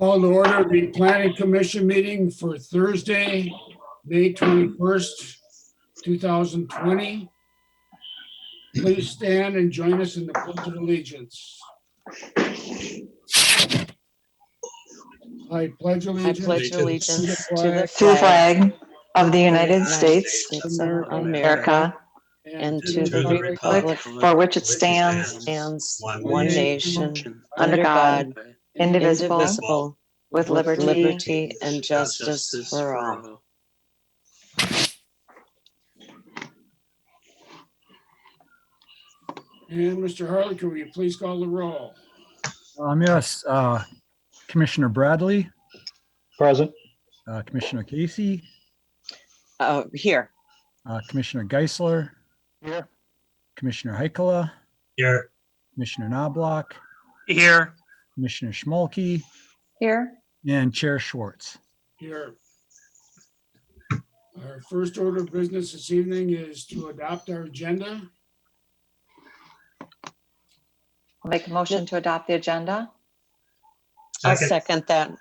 Call to order the planning commission meeting for Thursday, May 21st, 2020. Please stand and join us in the pledge of allegiance. I pledge I allegiance pledge allegiance to the to the flag flag of the United States of of America America and to the republic for which it stands, stands one nation under God, indivisible, indivisible, with with liberty. liberty and justice for all. And Mr. Harlicker, will you please call the roll? Yes, Commissioner Bradley, Present. Commissioner Casey, Here, Commissioner Geisler, Here. Commissioner Heikela, Here. Commissioner Knobloch, Here. Commissioner Schmolke, Here, and Chair Schwartz. Here. Our first order of business this evening is to adopt our agenda. I'll make a motion to adopt the agenda. I'll second that.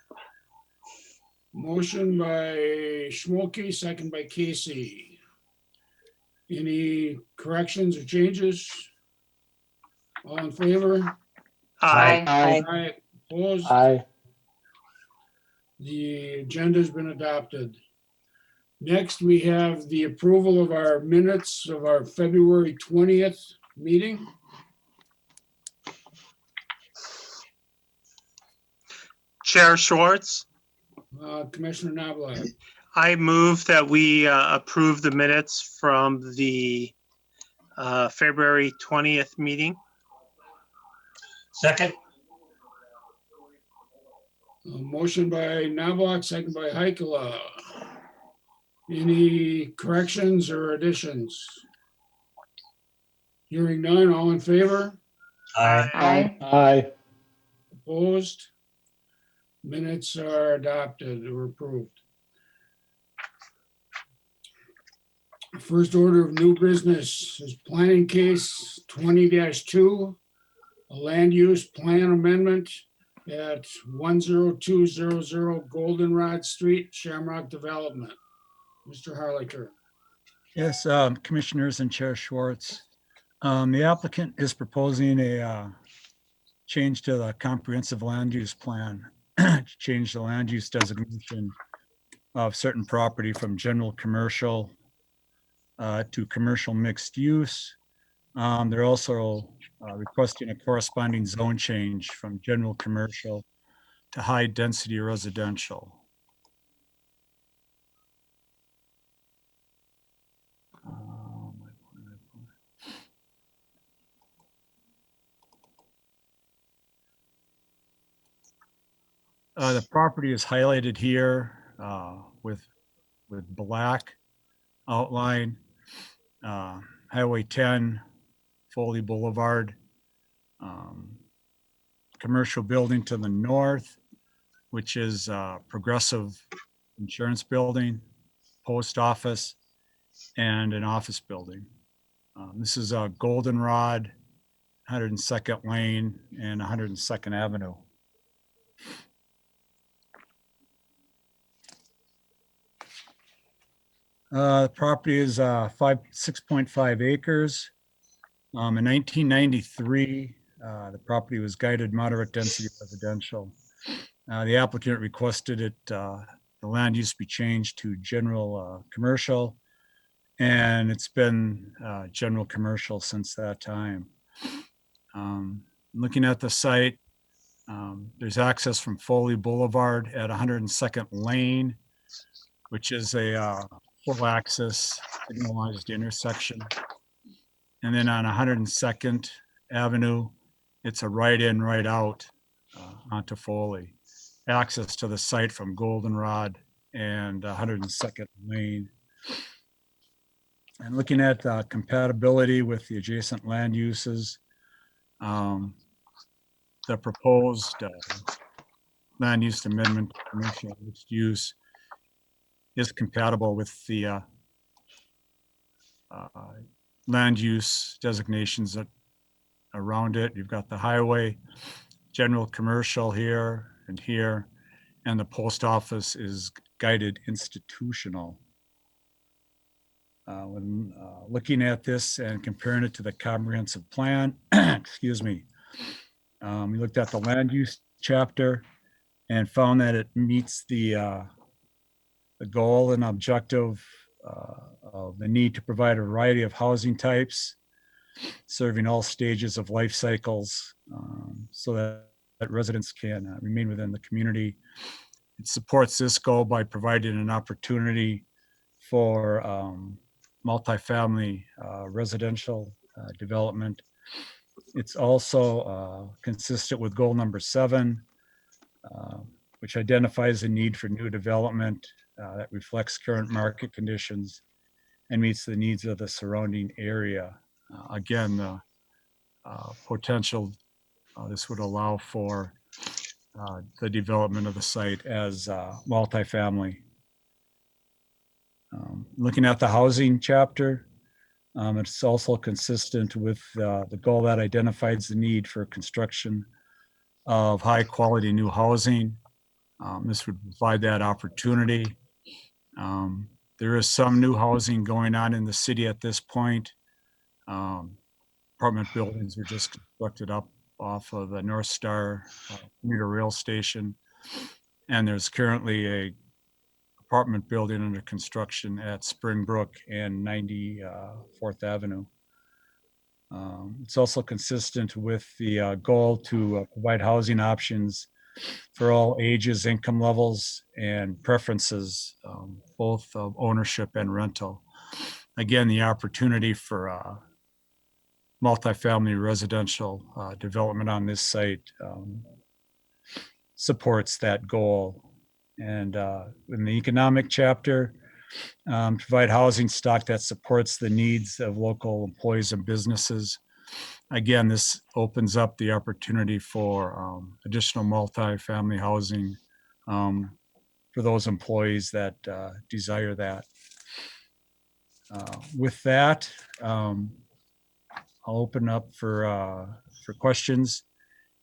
Motion by Schmolke, second by Casey. Any corrections or changes? All in favor? Aye. Aye. Opposed? Aye. The agenda has been adopted. Next, we have the approval of our minutes of our February 20th meeting. Chair Schwartz, Commissioner Knobloch, I move that we approve the minutes from the February 20th meeting. Second. Motion by Knobloch, second by Heikela. Any corrections or additions? Hearing none, all in favor? Aye. Aye. Opposed? Minutes are adopted or approved. First order of new business is planning case 20-2, a land use plan amendment at 10200 Goldenrod Street, Shamrock Development. Mr. Harlicker. Yes, Commissioners and Chair Schwartz. The applicant is proposing a change to the comprehensive land use plan, change the land use designation of certain property from general commercial to commercial mixed use. They're also requesting a corresponding zone change from general commercial to high density residential. The property is highlighted here with black outline. Highway 10, Foley Boulevard, commercial building to the north, which is Progressive Insurance Building, post office, and an office building. This is a Goldenrod, 102nd Lane and 102nd Avenue. The property is 6.5 acres. In 1993, the property was guided moderate density residential. The applicant requested it, the land use be changed to general commercial, and it's been general commercial since that time. Looking at the site, there's access from Foley Boulevard at 102nd Lane, which is a full access signalized intersection. And then on 102nd Avenue, it's a right in, right out onto Foley. Access to the site from Goldenrod and 102nd Lane. And looking at compatibility with the adjacent land uses, the proposed land use amendment to commercial mixed use is compatible with the land use designations that around it. You've got the highway, general commercial here and here, and the post office is guided institutional. When looking at this and comparing it to the comprehensive plan, excuse me, we looked at the land use chapter and found that it meets the goal and objective of the need to provide a variety of housing types, serving all stages of life cycles, so that residents can remain within the community. It supports this goal by providing an opportunity for multifamily residential development. It's also consistent with goal number 7, which identifies the need for new development that reflects current market conditions and meets the needs of the surrounding area. Again, the potential, this would allow for the development of the site as multifamily. Looking at the housing chapter, it's also consistent with the goal that identifies the need for construction of high quality new housing. This would provide that opportunity. There is some new housing going on in the city at this point. Apartment buildings were just constructed up off of the North Star commuter rail station. And there's currently a apartment building under construction at Springbrook and 94th Avenue. It's also consistent with the goal to provide housing options for all ages, income levels, and preferences, both of ownership and rental. Again, the opportunity for multifamily residential development on this site supports that goal. And in the economic chapter, provide housing stock that supports the needs of local employees and businesses. Again, this opens up the opportunity for additional multifamily housing for those employees that desire that. With that, I'll open up for questions,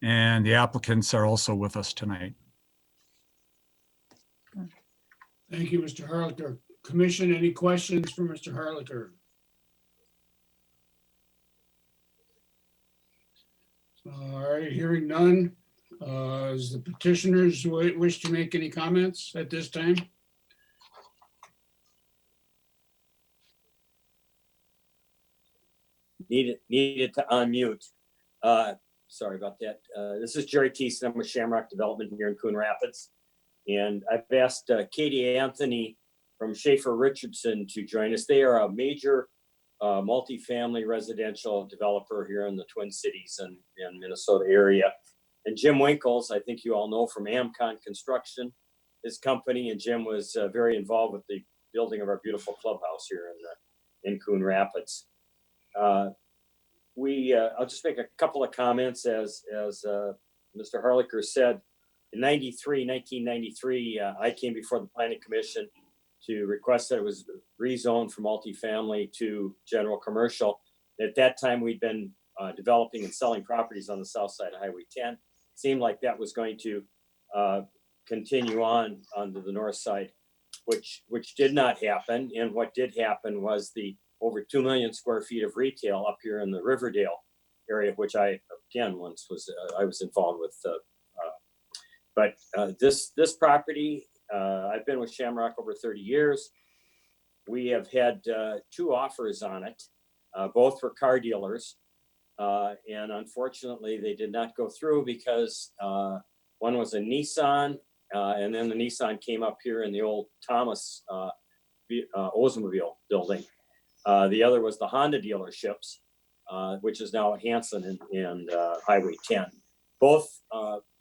and the applicants are also with us tonight. Thank you, Mr. Harlicker. Commission, any questions for Mr. Harlicker? All right, hearing none. Does the petitioners wish to make any comments at this time? Needed to unmute. Sorry about that. This is Jerry Teason. I'm with Shamrock Development here in Coon Rapids. And I've asked Katie Anthony from Schaefer Richardson to join us. They are a major multifamily residential developer here in the Twin Cities and Minnesota area. And Jim Winkles, I think you all know from Amcon Construction, his company. And Jim was very involved with the building of our beautiful clubhouse here in Coon Rapids. I'll just make a couple of comments as Mr. Harlicker said. In 1993, I came before the Planning Commission to request that it was rezoned from multifamily to general commercial. At that time, we'd been developing and selling properties on the south side of Highway 10. It seemed like that was going to continue on to the north side, which did not happen. And what did happen was the over 2 million square feet of retail up here in the Riverdale area, which I again once was I was involved with. But this property, I've been with Shamrock over 30 years. We have had 2 offers on it. Both were car dealers. And unfortunately, they did not go through because one was a Nissan, and then the Nissan came up here in the old Thomas Oldsmobile building. The other was the Honda dealerships, which is now Hanson and Highway 10. Both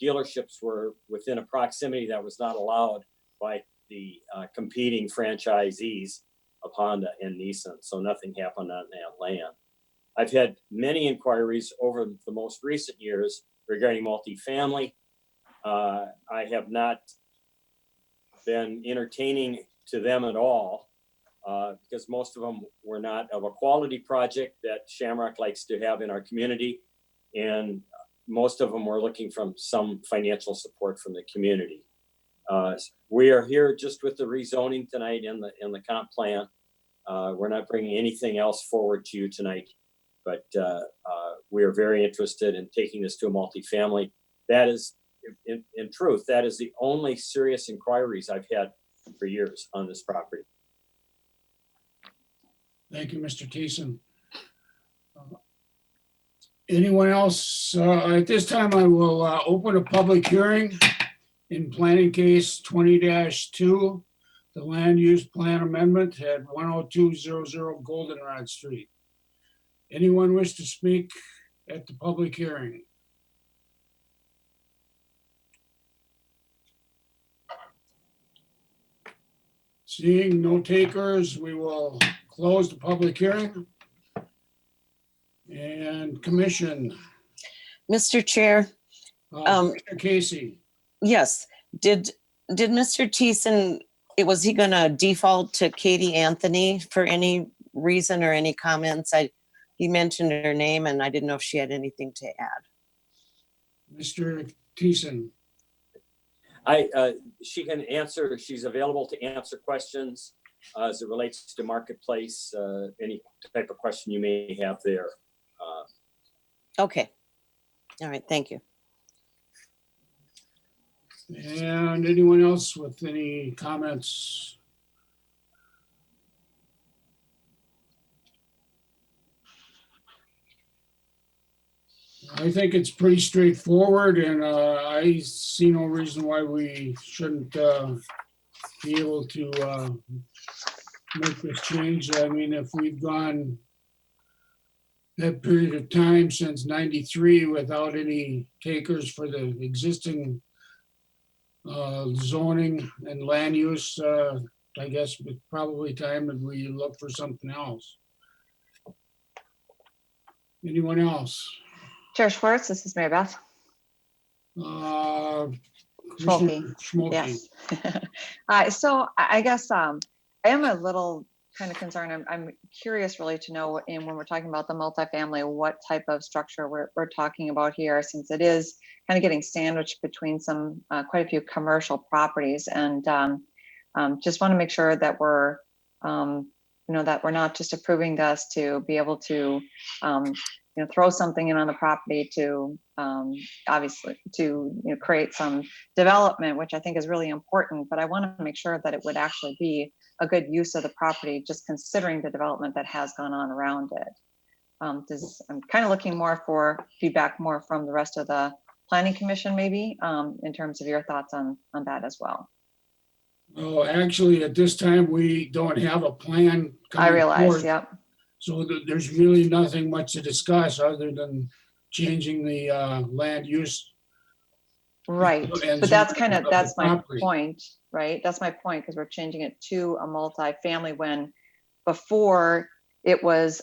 dealerships were within a proximity that was not allowed by the competing franchisees of Honda and Nissan. So nothing happened on that land. I've had many inquiries over the most recent years regarding multifamily. I have not been entertaining to them at all because most of them were not of a quality project that Shamrock likes to have in our community. And most of them were looking for some financial support from the community. We are here just with the rezoning tonight in the comp plan. We're not bringing anything else forward to you tonight, but we are very interested in taking this to a multifamily. That is, in truth, that is the only serious inquiries I've had for years on this property. Thank you, Mr. Thiessen. Anyone else? At this time, I will open a public hearing in planning case 20-2, the land use plan amendment at 10200 Goldenrod Street. Anyone wish to speak at the public hearing? Seeing no takers, we will close the public hearing. And commission, Mr. Chair, Commissioner Casey. yes, did Mr. Thiessen, was he gonna default to Katie Anthony for any reason or any comments? He mentioned her name and I didn't know if she had anything to add. Mr. Thiessen. She can answer, she's available to answer questions as it relates to marketplace, any type of question you may have there. Okay. All right, thank you. And anyone else with any comments? I think it's pretty straightforward, and I see no reason why we shouldn't be able to make this change. I mean, if we've gone that period of time since '93 without any takers for the existing zoning and land use, I guess it's probably time that we look for something else. Anyone else? Chair Schwartz, this is Mary Beth. Commissioner Schmolke. Yes. So I guess I am a little kind of concerned. I'm curious really to know, and when we're talking about the multifamily, what type of structure we're talking about here, since it is kind of getting sandwiched between some quite a few commercial properties, and just want to make sure that we're that we're not just approving this to be able to throw something in on the property to obviously to create some development, which I think is really important, but I want to make sure that it would actually be a good use of the property, just considering the development that has gone on around it. I'm kind of looking more for feedback more from the rest of the planning commission, maybe in terms of your thoughts on that as well. Oh, actually, at this time, we don't have a plan. I realize, forth. yep. So there's really nothing much to discuss other than changing the land use. Right, and but that's zoning of the that's my property. point, right? That's my point, because we're changing it to a multifamily when before it was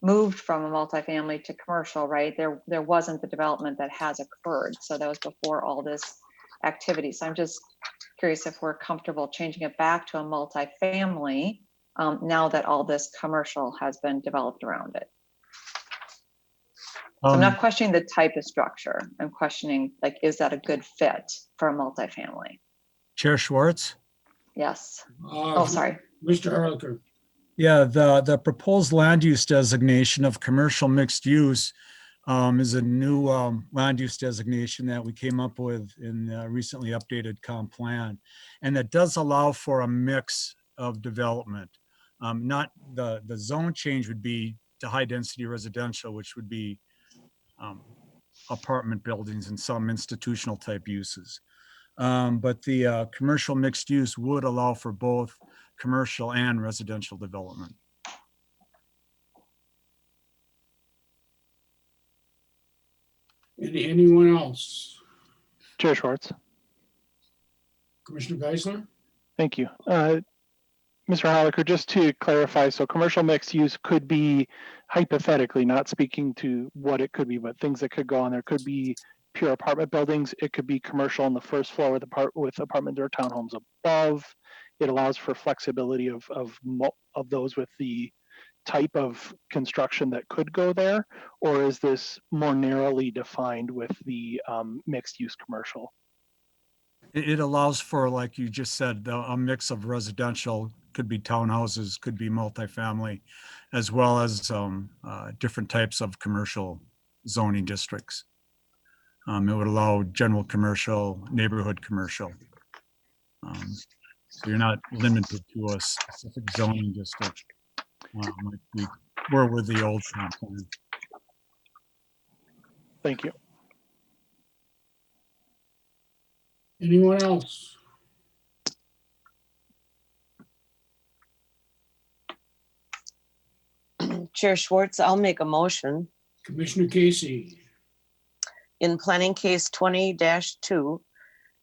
moved from a multifamily to commercial, right? There wasn't the development that has occurred. So that was before all this activity. So I'm just curious if we're comfortable changing it back to a multifamily now that all this commercial has been developed around it. So I'm not questioning the type of structure. I'm questioning, like, is that a good fit for a multifamily? Chair Schwartz? Yes. Oh, sorry. Mr. Harlicker. Yeah, the proposed land use designation of commercial mixed use is a new land use designation that we came up with in the recently updated comp plan. And that does allow for a mix of development. Not the zone change would be to high density residential, which would be apartment buildings and some institutional type uses. But the commercial mixed use would allow for both commercial and residential development. Anyone else? Chair Schwartz, Commissioner Geisler? thank you. Mr. Holliker, just to clarify, so commercial mixed use could be hypothetically, not speaking to what it could be, but things that could go on there could be pure apartment buildings. It could be commercial on the first floor with apartments or townhomes above. It allows for flexibility of those with the type of construction that could go there, or is this more narrowly defined with the mixed use commercial? It allows for, like you just said, a mix of residential, could be townhouses, could be multifamily, as well as different types of commercial zoning districts. It would allow general commercial, neighborhood commercial. So you're not limited to a specific zoning district, like we were with the old comp plan. Thank you. Anyone else? Chair Schwartz, I'll make a motion. Commissioner Casey, In planning case 20-2,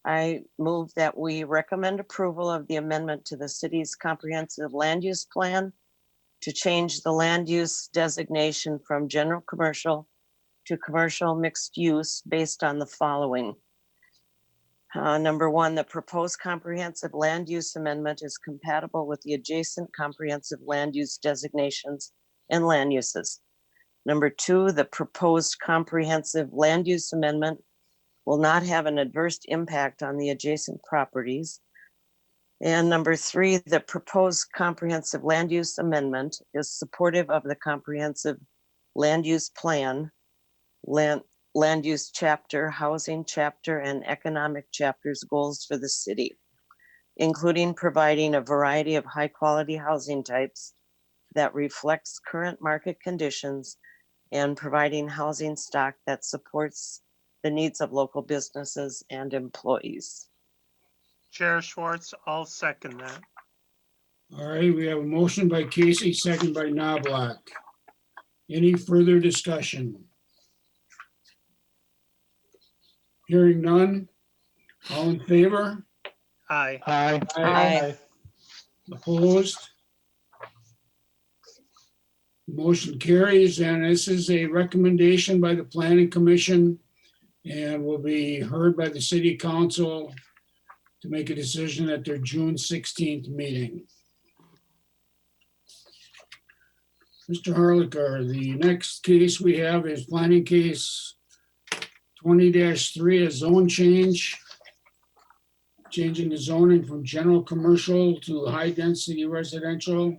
I move that we recommend approval of the amendment to the city's comprehensive land use plan to change the land use designation from general commercial to commercial mixed use based on the following. Number one, the proposed comprehensive land use amendment is compatible with the adjacent comprehensive land use designations and land uses. Number two, the proposed comprehensive land use amendment will not have an adverse impact on the adjacent properties. And number three, the proposed comprehensive land use amendment is supportive of the comprehensive land use plan, land use chapter, housing chapter, and economic chapters goals for the city, including providing a variety of high-quality housing types that reflects current market conditions and providing housing stock that supports the needs of local businesses and employees. Chair Schwartz, I'll second that. all right, we have a motion by Casey, second by Knobloch. Any further discussion? Hearing none. All in favor? Aye. Aye. Aye. Opposed? Motion carries, and this is a recommendation by the Planning Commission and will be heard by the City Council to make a decision at their June 16th meeting. Mr. Harlicker, the next case we have is planning case 20-3, a zone change. Changing the zoning from general commercial to high-density residential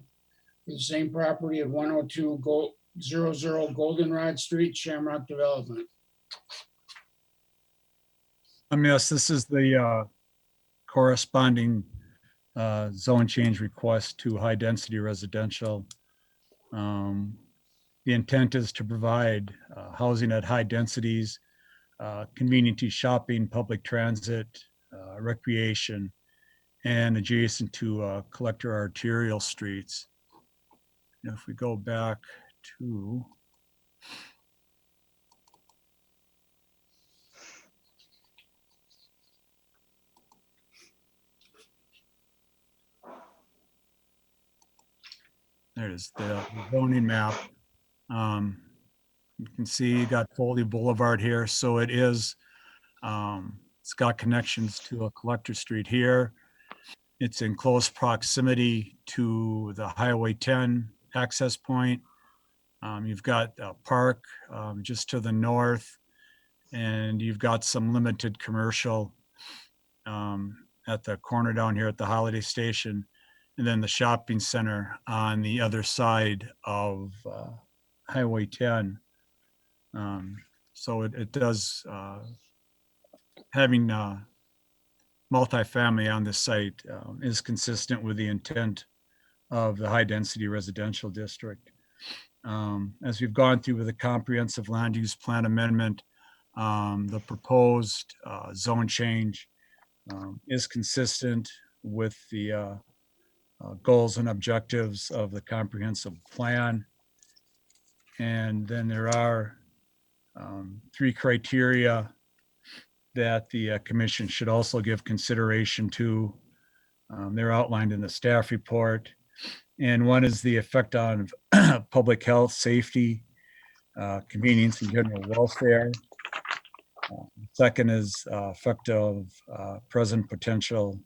for the same property at 10200 Goldenrod Street, Shamrock Development. Yes, this is the corresponding zone change request to high-density residential. The intent is to provide housing at high densities, convenient to shopping, public transit, recreation, and adjacent to collector arterial streets. If we go back to there it is, the zoning map. You can see you got Foley Boulevard here, so it is, it's got connections to a collector street here. It's in close proximity to the Highway 10 access point. You've got a park just to the north, and you've got some limited commercial at the corner down here at the Holiday Station, and then the shopping center on the other side of Highway 10. So it does, having multifamily on this site is consistent with the intent of the high-density residential district. As we've gone through with the comprehensive land use plan amendment, the proposed zone change is consistent with the goals and objectives of the comprehensive plan. And then there are 3 criteria that the commission should also give consideration to. They're outlined in the staff report. And one is the effect on public health, safety, convenience, and general welfare. Second is effect of present potential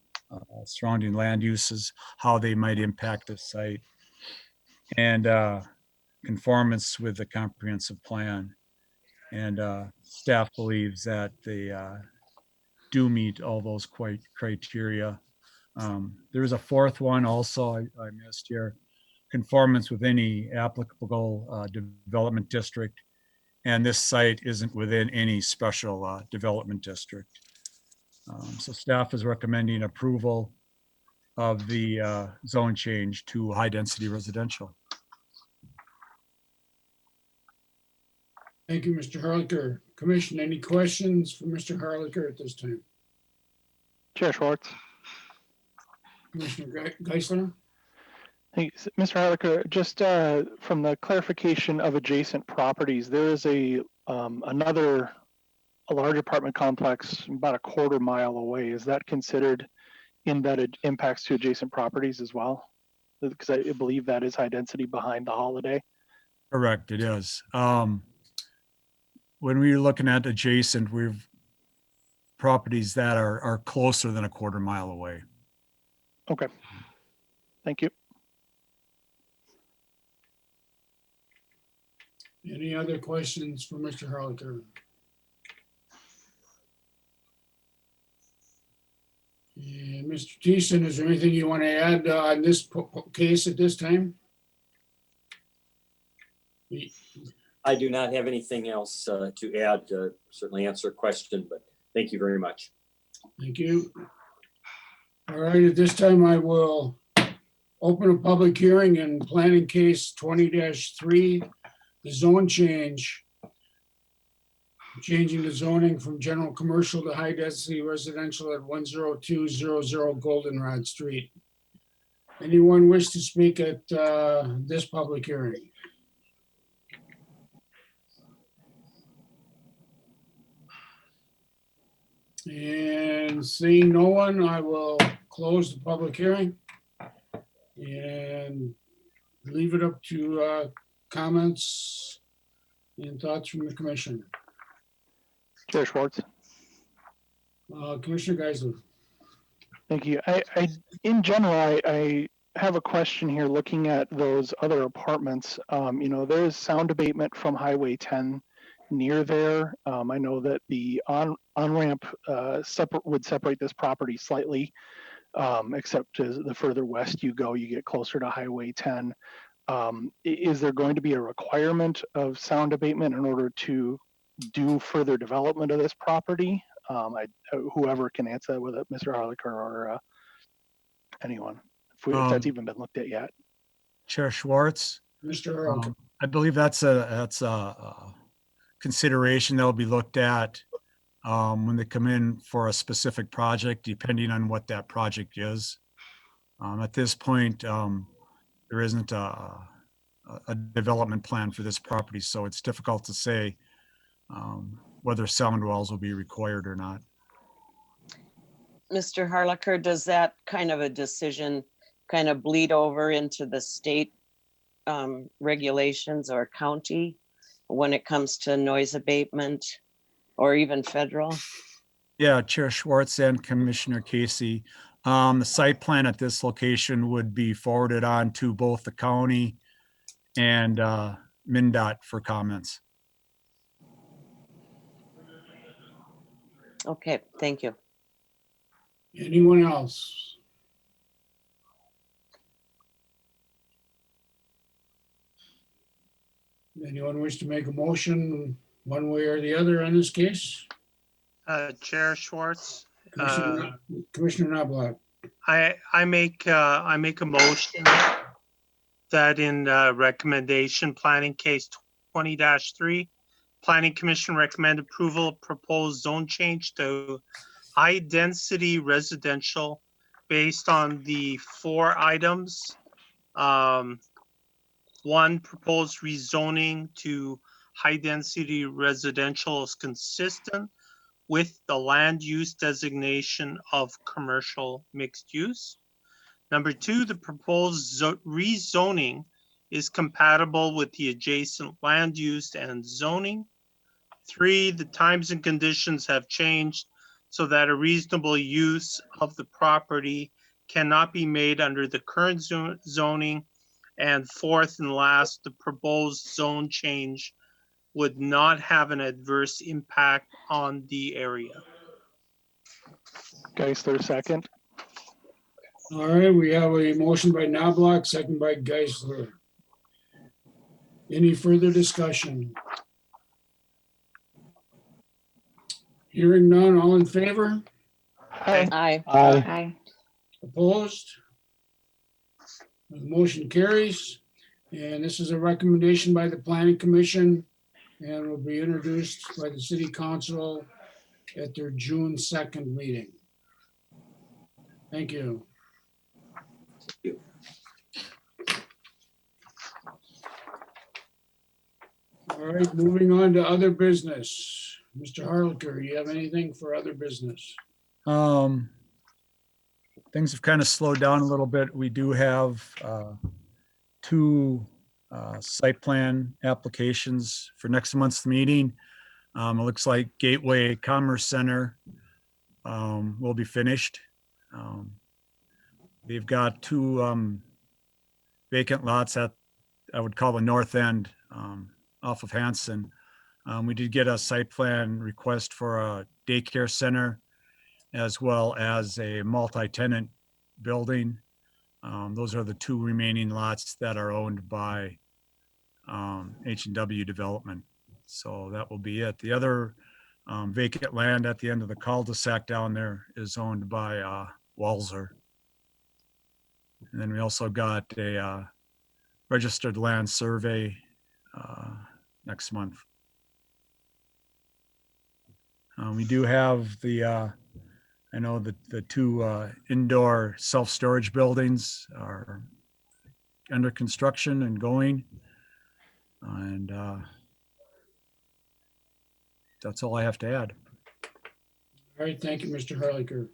surrounding land uses, how they might impact the site, and conformance with the comprehensive plan. And staff believes that the do meet all those criteria. There is a fourth one also I missed here. Conformance with any applicable development district. And this site isn't within any special development district. So staff is recommending approval of the zone change to high-density residential. Thank you, Mr. Harlicker. Commission, any questions for Mr. Harlicker at this time? Chair Schwartz. Commissioner Geisler? Thanks. Mr. Harlicker, just from the clarification of adjacent properties, there is a large apartment complex about a quarter mile away. Is that considered in that it impacts to adjacent properties as well? Because I believe that is high density behind the Holiday. Correct, it is. When we're looking at adjacent, we've properties that are closer than a quarter mile away. Okay. Thank you. Any other questions for Mr. Harlicker? And Mr. Thiessen, is there anything you want to add on this case at this time? I do not have anything else to add. Certainly answer a question, but thank you very much. Thank you. All right, at this time, I will open a public hearing in planning case 20-3, the zone change. Changing the zoning from general commercial to high density residential at 10200 Goldenrod Street. Anyone wish to speak at this public hearing? And seeing no one, I will close the public hearing and leave it up to comments and thoughts from the commission. Chair Schwartz. Commissioner Geisler. Thank you. In general, I have a question here looking at those other apartments. There is sound abatement from Highway 10 near there. I know that the on-ramp would separate this property slightly, except as the further west you go, you get closer to Highway 10. Is there going to be a requirement of sound abatement in order to do further development of this property? Whoever can answer that, whether Mr. Harlicker or anyone, if that's even been looked at yet. Chair Schwartz, Mr. Harlicker. I believe that's a consideration that will be looked at when they come in for a specific project, depending on what that project is. At this point, there isn't a development plan for this property, so it's difficult to say whether sound walls will be required or not. Mr. Harlicker, does that kind of a decision kind of bleed over into the state regulations or county when it comes to noise abatement or even federal? Yeah, Chair Schwartz and Commissioner Casey. The site plan at this location would be forwarded on to both the county and MnDOT for comments. Okay, thank you. Anyone else? Anyone wish to make a motion one way or the other on this case? Chair Schwartz, Commissioner Knobloch. I make a motion that in recommendation planning case 20-3, Planning Commission recommend approval of proposed zone change to high density residential based on the 4 items. 1, proposed rezoning to high density residential is consistent with the land use designation of commercial mixed use. Number 2, the proposed rezoning is compatible with the adjacent land use and zoning. 3, the times and conditions have changed so that a reasonable use of the property cannot be made under the current zoning. And 4th and last, the proposed zone change would not have an adverse impact on the area. Geisler, second. All right, we have a motion by Knobloch, second by Geisler. Any further discussion? Hearing none, all in favor? Aye. Aye. Aye. Aye. Opposed? The motion carries. And this is a recommendation by the planning commission and will be introduced by the city council at their June 2nd meeting. Thank you. All right, moving on to other business. Mr. Harlicker, you have anything for other business? Things have kind of slowed down a little bit. We do have two site plan applications for next month's meeting. It looks like Gateway Commerce Center will be finished. They've got two vacant lots at, I would call the north end, off of Hanson. We did get a site plan request for a daycare center as well as a multi-tenant building. Those are the two remaining lots that are owned by H&W Development. So that will be it. The other vacant land at the end of the cul-de-sac down there is owned by Walzer. And then we also got a registered land survey next month. We do have the, I know that the two indoor self-storage buildings are under construction and going. And that's all I have to add. All right, thank you, Mr. Harlicker.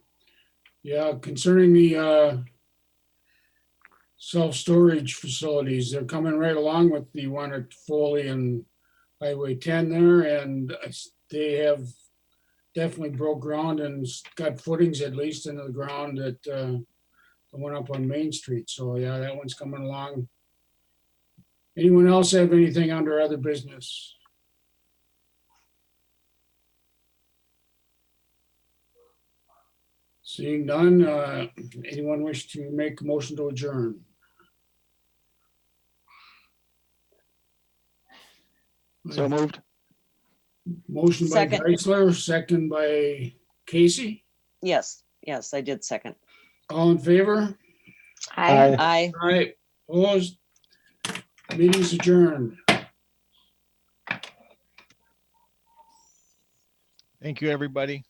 Yeah, concerning the self-storage facilities, they're coming right along with the one at Foley and Highway 10 there, and they have definitely broke ground and got footings at least into the ground that the one up on Main Street. So yeah, that one's coming along. Anyone else have anything under other business? Seeing none, anyone wish to make a motion to adjourn? So moved. Motion by Second. Geisler, second by Casey. Yes, yes, I did second. All in favor? Aye. Aye. All right, opposed? Meeting's adjourned. Thank you, everybody.